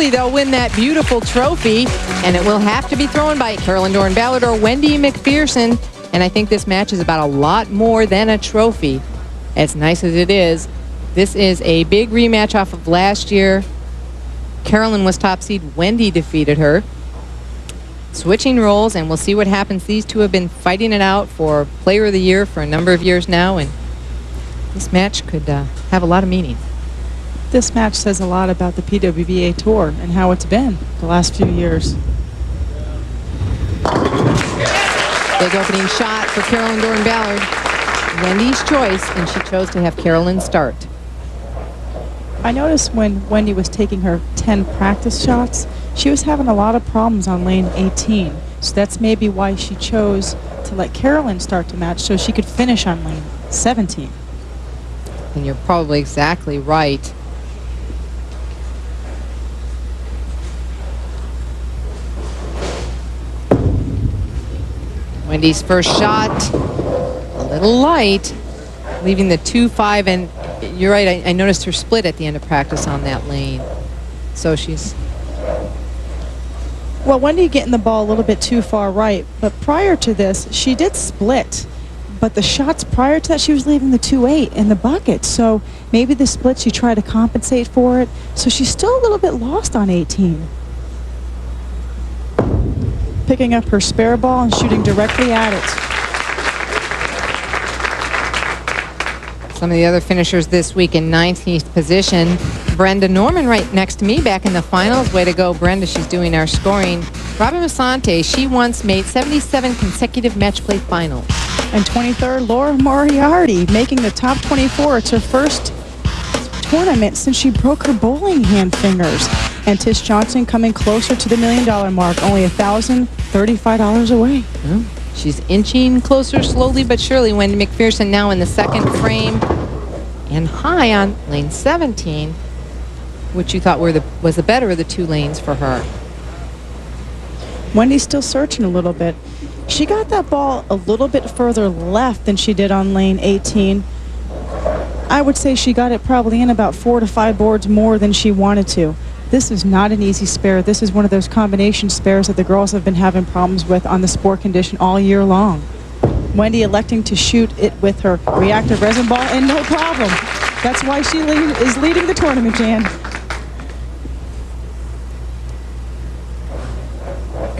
surely they'll win that beautiful trophy, and it will have to be thrown by Carolyn Dorin-Ballard or Wendy Macpherson. And I think this match is about a lot more than a trophy. As nice as it is, this is a big rematch off of last year. Carolyn was top seed. Wendy defeated her. Switching roles, and we'll see what happens. These two have been fighting it out for Player of the Year for a number of years now, and this match could have a lot of meaning. This match says a lot about the PWBA Tour and how it's been the last few years. Big opening shot for Carolyn Dorin-Ballard. Wendy's choice, and she chose to have Carolyn start. I noticed when Wendy was taking her 10 practice shots, she was having a lot of problems on lane 18. So that's maybe why she chose to let Carolyn start the match so she could finish on lane 17. And you're probably exactly right. Wendy's first shot, a little light, leaving the 2-5, and you're right, I noticed her split at the end of practice on that lane. So she's... Well, Wendy getting the ball a little bit too far right, but prior to this, she did split. But the shots prior to that, she was leaving the 2-8 in the bucket. So maybe the split, she tried to compensate for it. So she's still a little bit lost on 18. Picking up her spare ball and shooting directly at it. Some of the other finishers this week in 19th position. Brenda Norman right next to me back in the finals. Way to go, Brenda. She's doing our scoring. Robin Masante, she once made 77 consecutive match play finals. And 23rd, Laura Moriarty making the top 24. It's her first tournament since she broke her bowling hand fingers. And Tish Johnson coming closer to the $1 million mark, only $1,035 away. Well, she's inching closer slowly but surely. Wendy Macpherson now in the second frame and high on lane 17, which you thought was the better of the two lanes for her. Wendy's still searching a little bit. She got that ball a little bit further left than she did on lane 18. I would say she got it probably in about 4 to 5 boards more than she wanted to. This is not an easy spare. This is one of those combination spares that the girls have been having problems with on the sport condition all year long. Wendy electing to shoot it with her reactive resin ball, and no problem. That's why she is leading the tournament, Jan.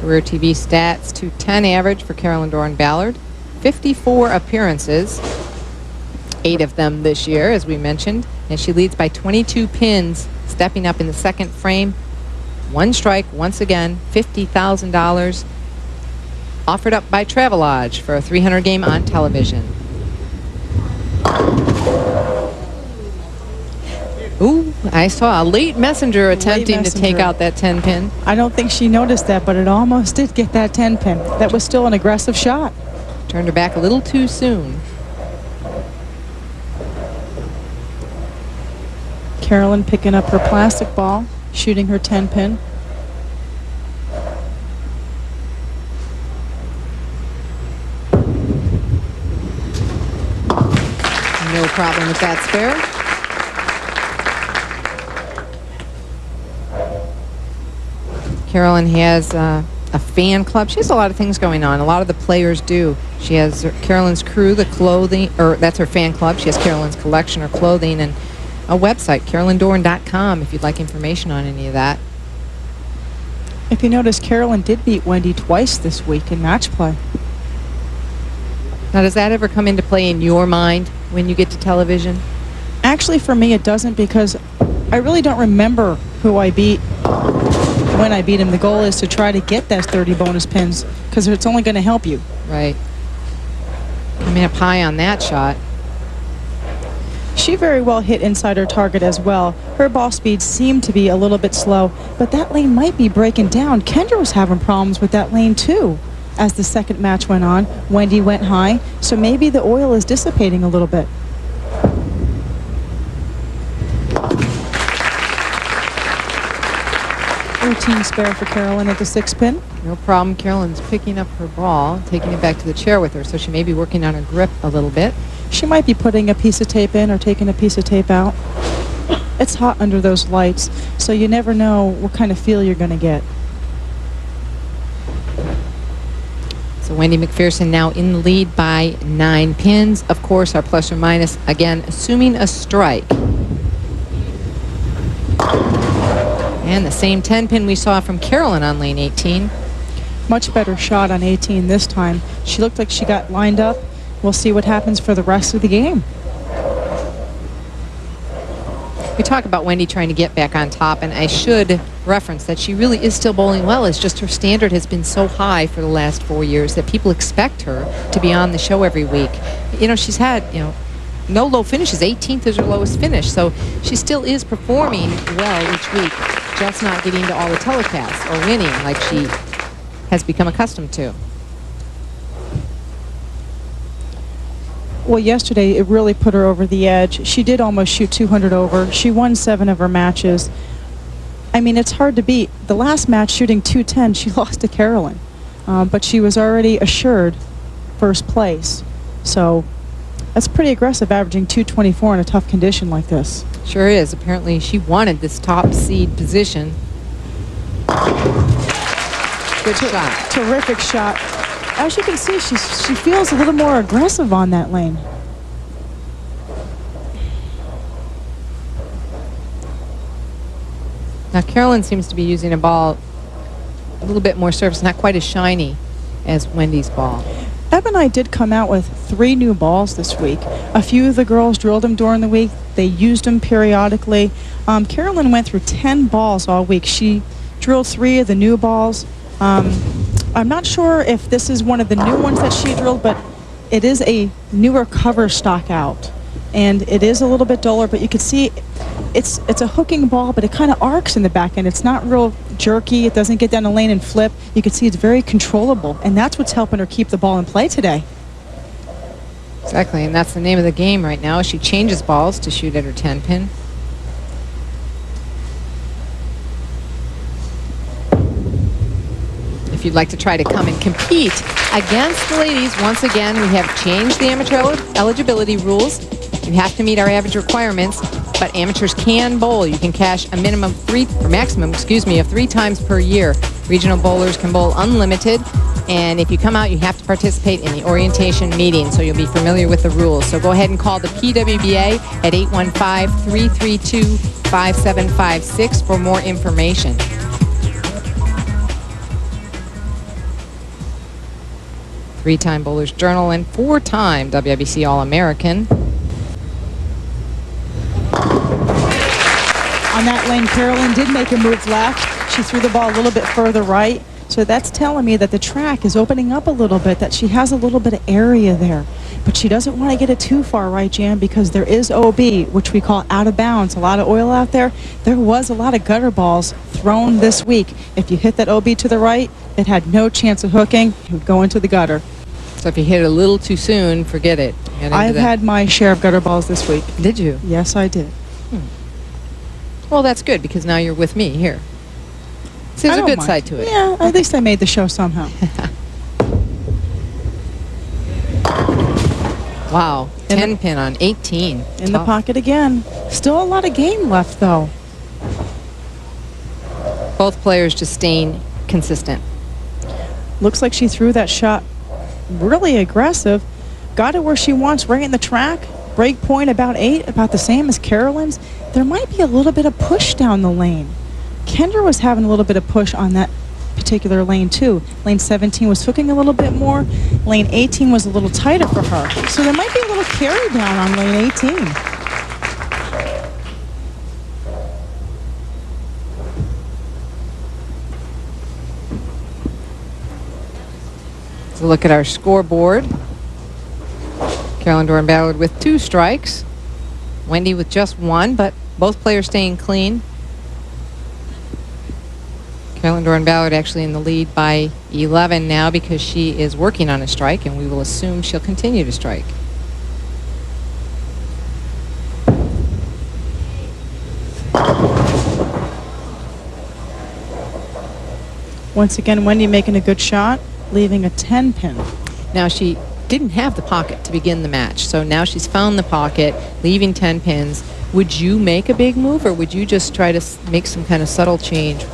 Career TV stats, 210 average for Carolyn Dorin-Ballard. 54 appearances, 8 of them this year, as we mentioned. And she leads by 22 pins, stepping up in the second frame. One strike, once again, $50,000. Offered up by Travelodge for a 300 game on television. Ooh, I saw a late messenger attempting to take out that 10 pin. I don't think she noticed that, but it almost did get that 10 pin. That was still an aggressive shot. Turned her back a little too soon. Carolyn picking up her plastic ball, shooting her 10 pin. No problem with that spare. Carolyn has a fan club. She has a lot of things going on. A lot of the players do. She has Carolyn's crew, the clothing, or that's her fan club. She has Carolyn's collection, her clothing, and a website, carolyndorin.com, if you'd like information on any of that. If you notice, Carolyn did beat Wendy twice this week in match play. Now, does that ever come into play in your mind when you get to television? Actually, for me, it doesn't, because I really don't remember who I beat when I beat him. The goal is to try to get that 30 bonus pins, because it's only going to help you. Right. Coming up high on that shot. She very well hit inside her target as well. Her ball speed seemed to be a little bit slow, but that lane might be breaking down. Kendra was having problems with that lane too. As the second match went on, Wendy went high, so maybe the oil is dissipating a little bit. Routine spare for Carolyn at the 6 pin. No problem. Carolyn's picking up her ball, taking it back to the chair with her, so she may be working on her grip a little bit. She might be putting a piece of tape in or taking a piece of tape out. It's hot under those lights, so you never know what kind of feel you're going to get. So Wendy Macpherson now in the lead by 9 pins. Of course, our plus or minus, again, assuming a strike. And the same 10-pin we saw from Carolyn on lane 18. Much better shot on 18 this time. She looked like she got lined up. We'll see what happens for the rest of the game. We talk about Wendy trying to get back on top, and I should reference that she really is still bowling well. It's just her standard has been so high for the last 4 years that people expect her to be on the show every week. You know, she's had, no low finishes. 18th is her lowest finish, so she still is performing well each week, just not getting to all the telecasts or winning like she has become accustomed to. Well, yesterday it really put her over the edge. She did almost shoot 200 over. She won 7 of her matches. I mean, it's hard to beat. The last match, shooting 210, she lost to Carolyn. But she was already assured first place. So that's pretty aggressive, averaging 224 in a tough condition like this. Sure is. Apparently she wanted this top seed position. Good shot. Terrific shot. As you can see, she feels a little more aggressive on that lane. Now Carolyn seems to be using a ball a little bit more surface, not quite as shiny as Wendy's ball. Eb and I did come out with 3 new balls this week. A few of the girls drilled them during the week. They used them periodically. Carolyn went through 10 balls all week. She drilled 3 of the new balls. I'm not sure if this is one of the new ones that she drilled, but it is a newer cover stock out. And it is a little bit duller, but you can see it's a hooking ball, but it kind of arcs in the back end. It's not real jerky. It doesn't get down the lane and flip. You can see it's very controllable, and that's what's helping her keep the ball in play today. Exactly, and that's the name of the game right now. She changes balls to shoot at her 10-pin. If you'd like to try to come and compete against the ladies, once again, we have changed the amateur eligibility rules. You have to meet our average requirements, but amateurs can bowl. You can cash a maximum of 3 times per year. Regional bowlers can bowl unlimited, and if you come out, you have to participate in the orientation meeting, so you'll be familiar with the rules. So go ahead and call the PWBA at 815-332-5756 for more information. Three-time Bowlers Journal and 4-time WIBC All-American. On that lane, Carolyn did make a move left. She threw the ball a little bit further right. So that's telling me that the track is opening up a little bit, that she has a little bit of area there. But she doesn't want to get it too far right, Jan, because there is OB, which we call out of bounds. A lot of oil out there. There was a lot of gutter balls thrown this week. If you hit that OB to the right, it had no chance of hooking. It would go into the gutter. So if you hit it a little too soon, forget it. I've had my share of gutter balls this week. Did you? Yes, I did. Well, that's good, because now you're with me here. So there's a good side to it. Yeah, at least I made the show somehow. Wow, 10-pin on 18. In the pocket again. Still a lot of game left, though. Both players just staying consistent. Looks like she threw that shot really aggressive. Got it where she wants, right in the track. Break point about 8, about the same as Carolyn's. There might be a little bit of push down the lane. Kendra was having a little bit of push on that particular lane too. Lane 17 was hooking a little bit more. Lane 18 was a little tighter for her. So there might be a little carry down on lane 18. So look at our scoreboard. Carolyn Dorin-Ballard with 2 strikes. Wendy with just 1, but both players staying clean. Carolyn Dorin-Ballard actually in the lead by 11 now because she is working on a strike, and we will assume she'll continue to strike. Once again, Wendy making a good shot, leaving a 10-pin. Now she didn't have the pocket to begin the match. So now she's found the pocket, leaving 10 pins. Would you make a big move, or would you just try to make some kind of subtle change?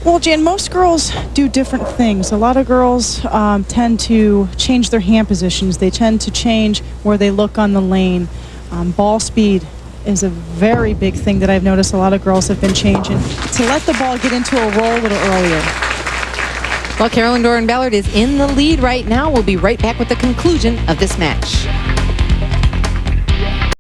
Well, Jan, most girls do different things. A lot of girls tend to change their hand positions. They tend to change where they look on the lane. Ball speed is a very big thing that I've noticed a lot of girls have been changing to let the ball get into a roll a little earlier. Well, Carolyn Dorin-Ballard is in the lead right now. We'll be right back with the conclusion of this match.